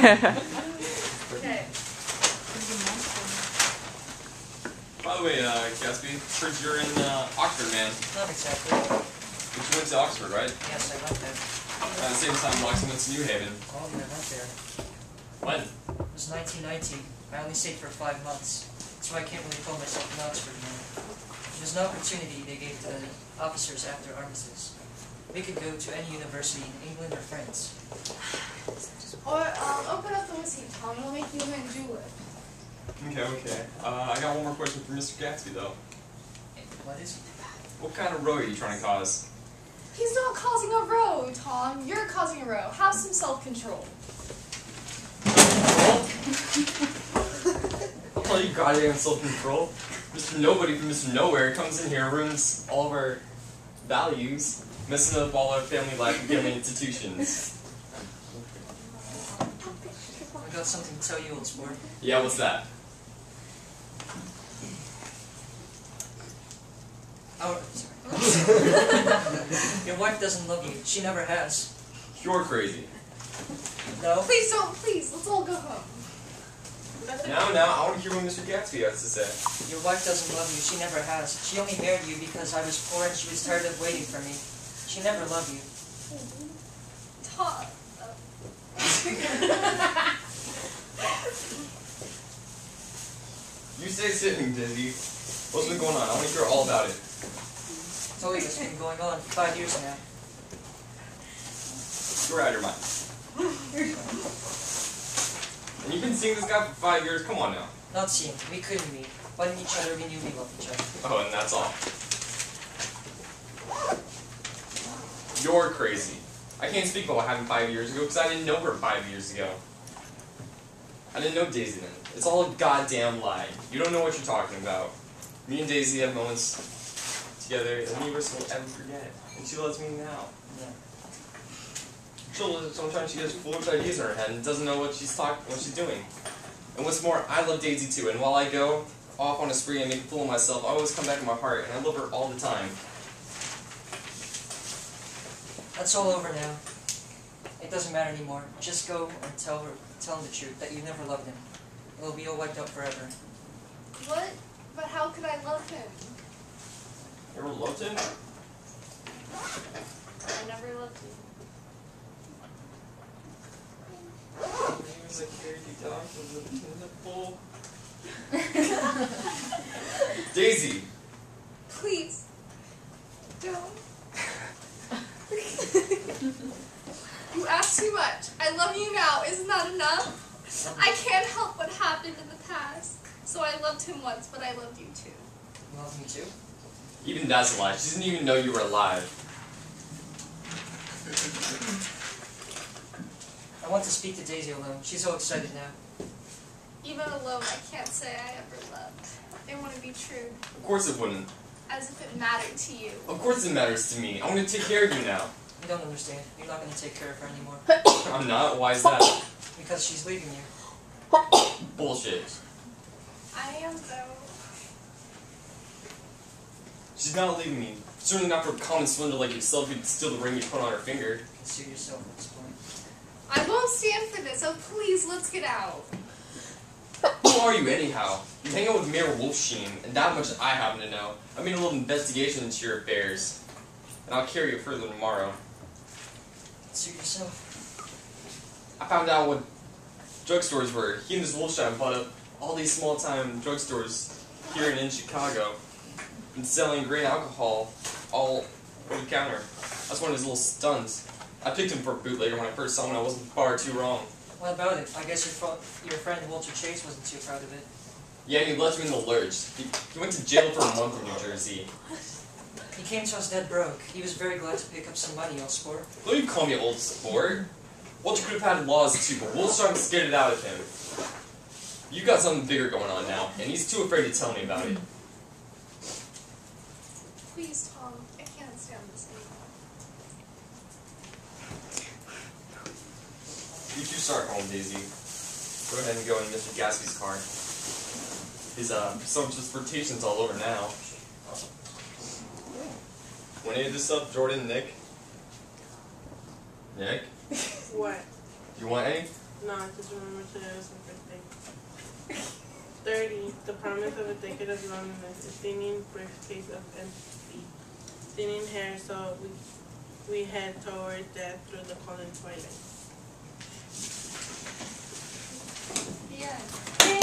Okay. By the way, Gatsby, heard you're in Oxford, man. Not exactly. But you went to Oxford, right? Yes, I went there. At the same time, Loxton went to New Haven. Oh, yeah, I went there. When? It was 1990. I only stayed for 5 months. So I can't really call myself an Oxford man. It was an opportunity they gave to the officers after armistice. We could go to any university in England or France. Or open up the whiskey, Tom. It'll make you enjoy it. Okay. I got one more question for Mr. Gatsby, though. What is it? What kind of row are you trying to cause? He's not causing a row, Tom. You're causing a row. Have some self-control. Oh, you goddamn self-control. Mr. Nobody from Mr. Nowhere comes in here, ruins all of our values, messing up all our family life and family institutions. I got something to tell you, old sport. Yeah, what's that? Oh, sorry. Your wife doesn't love you. She never has. You're crazy. No? Please don't, please. Let's all go home. Now, I want to hear what Mr. Gatsby has to say. Your wife doesn't love you. She never has. She only married you because I was poor and she was tired of waiting for me. She never loved you. Tom. You stay sitting, Dizzy. What's been going on? I want to hear all about it. I told you it's been going on for 5 years now. You're out of your mind. And you've been seeing this guy for 5 years? Come on now. Not seeing. We couldn't meet. But in each other, we knew we loved each other. Oh, and that's all. You're crazy. I can't speak about what happened 5 years ago because I didn't know her 5 years ago. I didn't know Daisy then. It's all a goddamn lie. You don't know what you're talking about. Me and Daisy have moments together that neither of us will ever forget. And she loves me now. Yeah. Sometimes she has foolish ideas in her head and doesn't know what she's doing. And what's more, I love Daisy too, and while I go off on a spree and make a fool of myself, I always come back in my heart, and I love her all the time. That's all over now. It doesn't matter anymore. Just go and tell him the truth, that you never loved him. It'll be all wiped out forever. What? But how could I love him? You ever loved him? I never loved you. He was a crazy dog with a nipple. Daisy! Please. Don't. You ask too much. I love you now. Isn't that enough? I can't help what happened in the past. So I loved him once, but I loved you too. You love me too? Even that's a lie. She didn't even know you were alive. I want to speak to Daisy alone. She's so excited now. Even alone, I can't say I ever loved. It wouldn't be true. Of course it wouldn't. As if it mattered to you. Of course it matters to me. I want to take care of you now. You don't understand. You're not going to take care of her anymore. I'm not? Why is that? Because she's leaving you. Bullshit. I am, though. She's not leaving me. Certainly not for a common swindler like yourself who'd steal the ring you put on her finger. Consider yourself at this point. I won't stand for this, so please, let's get out. Who are you anyhow? You hang out with Mayor Wolfsheen, and that much I happen to know. I made a little investigation into your affairs. And I'll carry it further tomorrow. Consider yourself. I found out what drugstores were. He and his Wolfshine bought up all these small-time drugstores here and in Chicago. And selling grain alcohol all over the counter. That's one of his little stunts. I picked him for a bootlegger when I first saw him and I wasn't far too wrong. What about it? I guess your friend Walter Chase wasn't too proud of it. Yeah, he left me in the lurch. He went to jail for a month in New Jersey. He came to us dead broke. He was very glad to pick up some money, old sport. Don't you call me old sport. Walter could have had laws too, but Wolfstrong scared it out of him. You got something bigger going on now, and he's too afraid to tell me about it. Please, Tom. I can't stand this anymore. You two start home, Daisy. Go ahead and go in Mr. Gatsby's car. His transportation's all over now. Want any of this up, Jordan, Nick? Nick? What? You want any? No, I just remember today was my birthday. 30. The promise of a decade of loneliness. A thinning briefcase of empathy. Thinning hair, so we head toward death through the cold and twilight. Yeah. Yay!